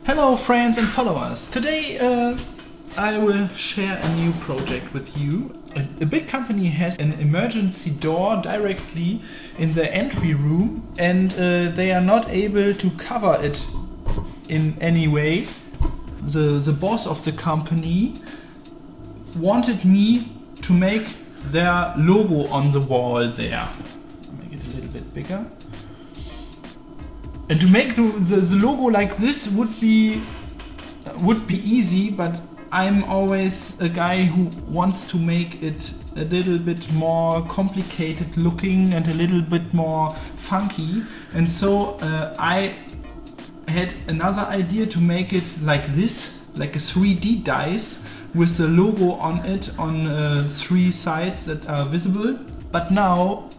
Hello friends and followers. Today I will share a new project with you. A big company has an emergency door directly in the entry room and they are not able to cover it in any way. The boss of the company wanted me to make their logo on the wall there. I'll make it a little bit bigger. And to make the logo like this would be easy, but I'm always a guy who wants to make it a little bit more complicated looking and a little bit more funky. And so I had another idea to make it like this, like a 3D dice with the logo on it on 3 sides that are visible. But now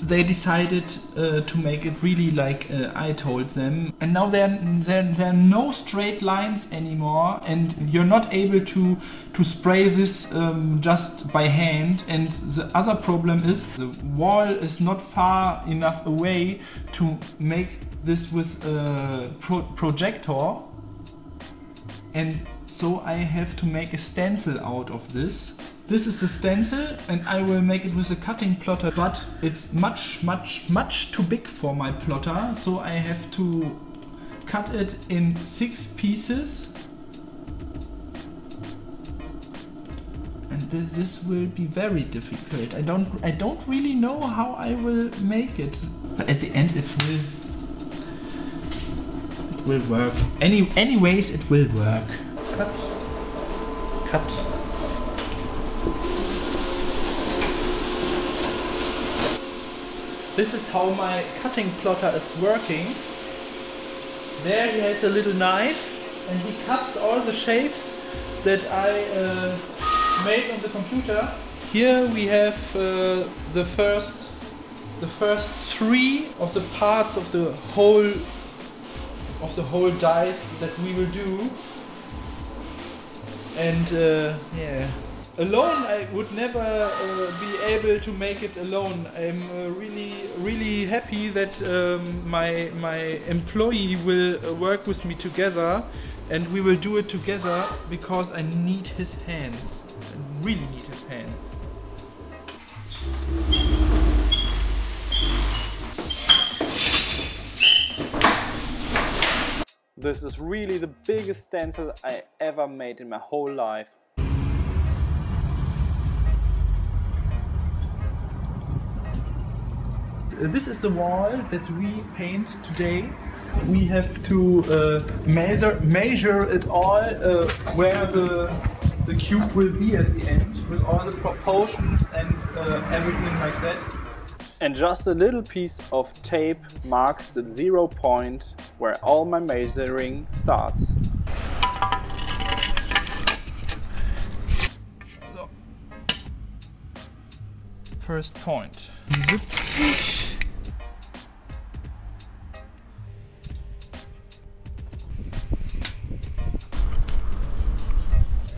they decided to make it really like I told them, and now there are no straight lines anymore, and you're not able to spray this just by hand. And the other problem is the wall is not far enough away to make this with a projector, and so I have to make a stencil out of this. This is a stencil and I will make it with a cutting plotter, but it's much too big for my plotter, so I have to cut it in 6 pieces. And this will be very difficult. I don't really know how I will make it, but at the end it will work. Anyways, it will work. Cut. This is how my cutting plotter is working. There he has a little knife and he cuts all the shapes that I made on the computer. Here we have the first 3 of the parts of the whole dice that we will do. And yeah. Alone I would never be able to make it alone. I'm really happy that my employee will work with me together, and we will do it together because I need his hands. I really need his hands. This is really the biggest stencil I ever made in my whole life. This is the wall that we paint today. We have to measure it all where the cube will be at the end, with all the proportions and everything like that. And just a little piece of tape marks the 0 point where all my measuring starts. First point. 70.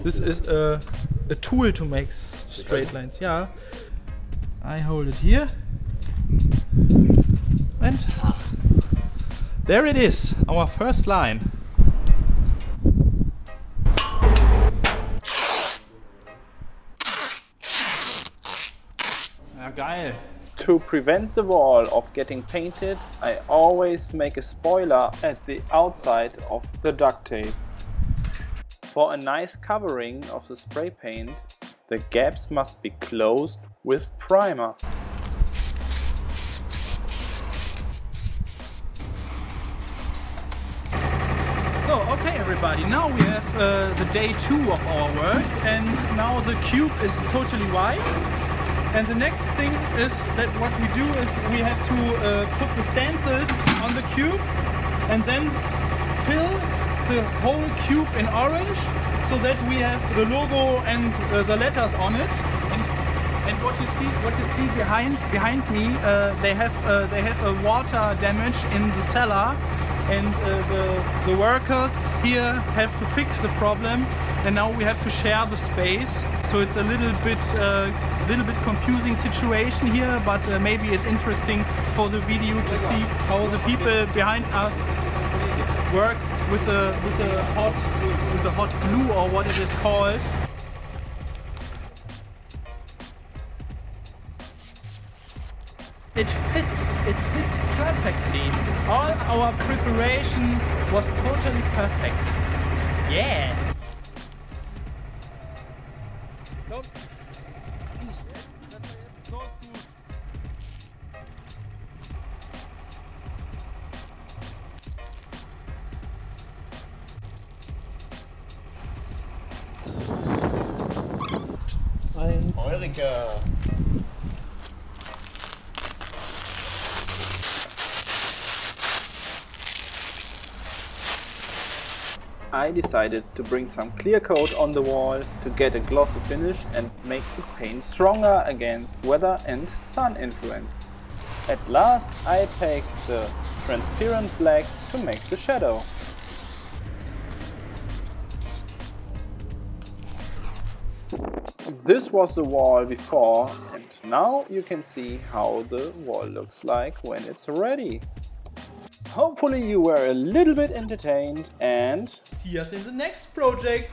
This is a tool to make straight lines. Yeah, I hold it here, and there it is, our first line. Ja, geil. To prevent the wall of getting painted, I always make a spoiler at the outside of the duct tape. For a nice covering of the spray paint, the gaps must be closed with primer. So, okay everybody, now we have the day 2 of our work, and now the cube is totally white. And the next thing is that what we do is we have to put the stencils on the cube and then fill the whole cube in orange, so that we have the logo and the letters on it. And what you see behind me, they have a water damage in the cellar, and the workers here have to fix the problem. And now we have to share the space, so it's a little bit confusing situation here, but maybe it's interesting for the video to see how the people behind us work with a hot glue or what it is called. It fits perfectly. All our preparation was totally perfect. Yeah. Eureka! I decided to bring some clear coat on the wall to get a glossy finish and make the paint stronger against weather and sun influence. At last I take the transparent black to make the shadow. This was the wall before, and now you can see how the wall looks like when it's ready. Hopefully you were a little bit entertained and See us in the next project.